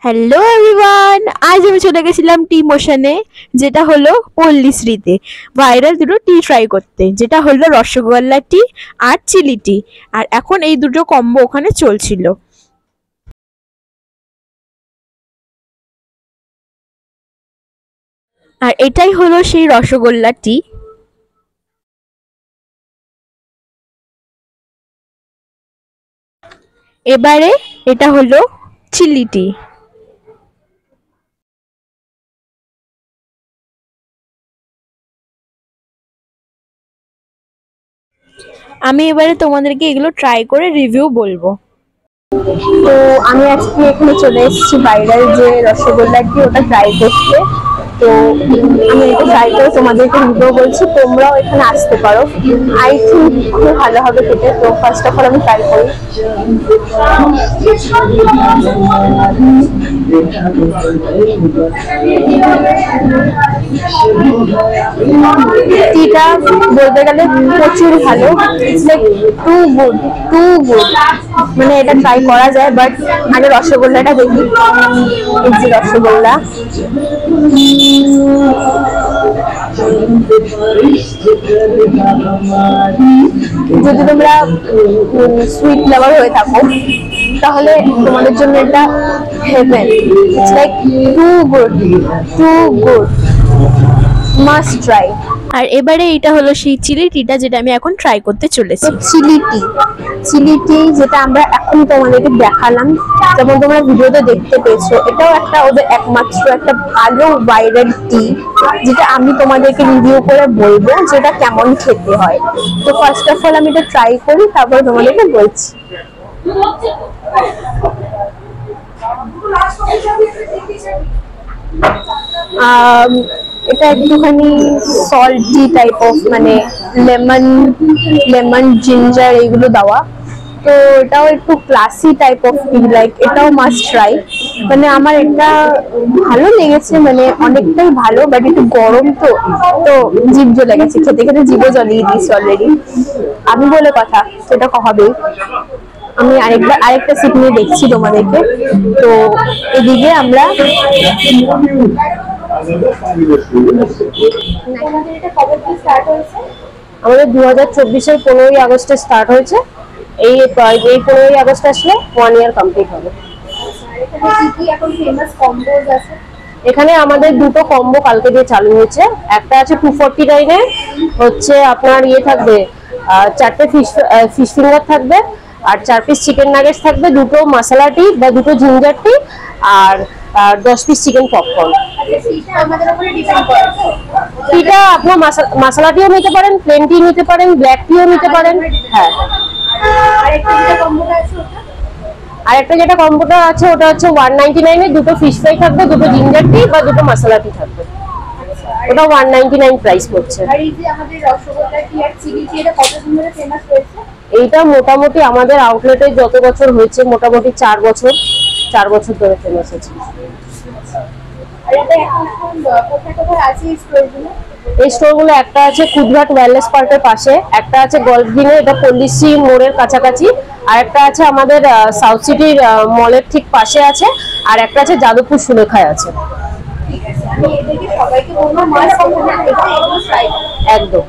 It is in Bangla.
হ্যালো এভরিওয়ান, আজ আমি চলে গেছিলাম টি মোশনে, যেটা হলো পল্লীশ্রীতে ভাইরাল দুটো টি ট্রাই করতে, যেটা হলো রসগোল্লা টি আর চিলি টি। আর এখন এই দুটো কম্বো ওখানে চলছিল। আর এটাই হলো সেই রসগোল্লা টি। এবারে এটা হলো চিলি টি। আমি এবারে তোমাদেরকে এগুলো ট্রাই করে রিভিউ বলবো। তো আমি আজকে এখানে চলে এসেছি ভাইরাল যে রসগোল্লাটি ওটা ট্রাই করতে। তো আমি এটা ট্রাই করে তোমাদেরকে রিভিউ বলছি, তোমরাও এখানে আসতে পারো। আই থিঙ্ক খুব ভালো হবে খেতে। তো ফার্স্ট অফ অল আমি ট্রাই করি। টিটা বলতে গেলে প্রচুর ভালো, it's like too good, too good. মানে এটা ট্রাই করা যায়, বাট আগে রসগোল্লাটা দেখি। এই যে রসগোল্লা, যদি তোমরা সুইট লাভার হয়ে থাকো তাহলে তোমাদের জন্য এটা heaven. It's like too good, too good, must try. আর এবারে এটা হলো সেই চিলি টিটা, যেটা আমি এখন ট্রাই করতে চলেছি। চিলি টি যেটা আমরা এখন তোমাদেরকে দেখালাম, যেমন তোমরা ভিডিওতে দেখতে পেয়েছো, এটাও একটা ওদের একমাত্র একটা ভালো ভাইরাল টি, যেটা আমি তোমাদেরকে রিভিউ করে বলবো যেটা কেমন খেতে হয়। তো ফার্স্ট অফ অল আমি এটা ট্রাই করি, তারপরে তোমাদেরকে বলছি। এটা একটুখানি সল্টি টাইপ অফ, মানে লেমন লেমন জিঞ্জার এইগুলো দেওয়া। তো এটাও একটু classy type of feel, like এটাও মাস্ট ট্রাই। মানে আমার এটা ভালো লেগেছে, মানে অনেকটাই ভালো, বাট একটু গরম তো তো জিভ জ্বলে গেছে, খেতে খেতে জিভও জ্বলিয়ে দিয়েছি অলরেডি। আমি বলে কথা, সেটা হবেই। আমি আরেকটা সিট নিয়ে দেখছি তোমাদেরকে। তো এদিকে আমরা আমাদের 2024-এর 15ই আগস্টে স্টার্ট হয়েছে। এই 15ই আগস্ট আসলে 1 ইয়ার কমপ্লিট হবে। এখানে আমাদের দুটো কম্বো কালকে দিয়ে চালু হয়েছে। একটা আছে 249-এ, হচ্ছে আপনার ইয়ে থাকবে, 4টে ফিশ ফিঙ্গার থাকবে, আর 4 পিস চিকেন নাগেটস থাকবে, দুটো মশলা টি বা দুটো জিঞ্জার টি, আর 10 পিস চিকেন পপকর্ন। টিটা আপনার মশলা টিও নিতে পারেন, প্লেন টি নিতে পারেন, ব্ল্যাক টিও নিতে পারেন। হ্যাঁ, আর একটা যেটা কম্বোটা আছে ওটা হচ্ছে 199-এ, দুটো ফিশ ফ্রাই থাকবে, দুটো জিঞ্জার টি বা দুটো মশলা টি থাকবে। ওটা 199 প্রাইস পড়ছে। এইটা মোটামুটি আমাদের আউটলেটে যত বছর হয়েছে, মোটামুটি 4 বছর ধরে ফেমাস আছে। এই স্টোরগুলো একটা আছে কুদঘাট ওয়্যারলেস পার্কের পাশে, একটা আছে গল্ফ গ্রিনে, এটা পল্লীশ্রী মোড়ের কাছাকাছি, আর একটা আছে আমাদের সাউথ সিটির মলের ঠিক পাশে আছে, আর একটা আছে যাদবপুর সুলেখায় আছে। একদম।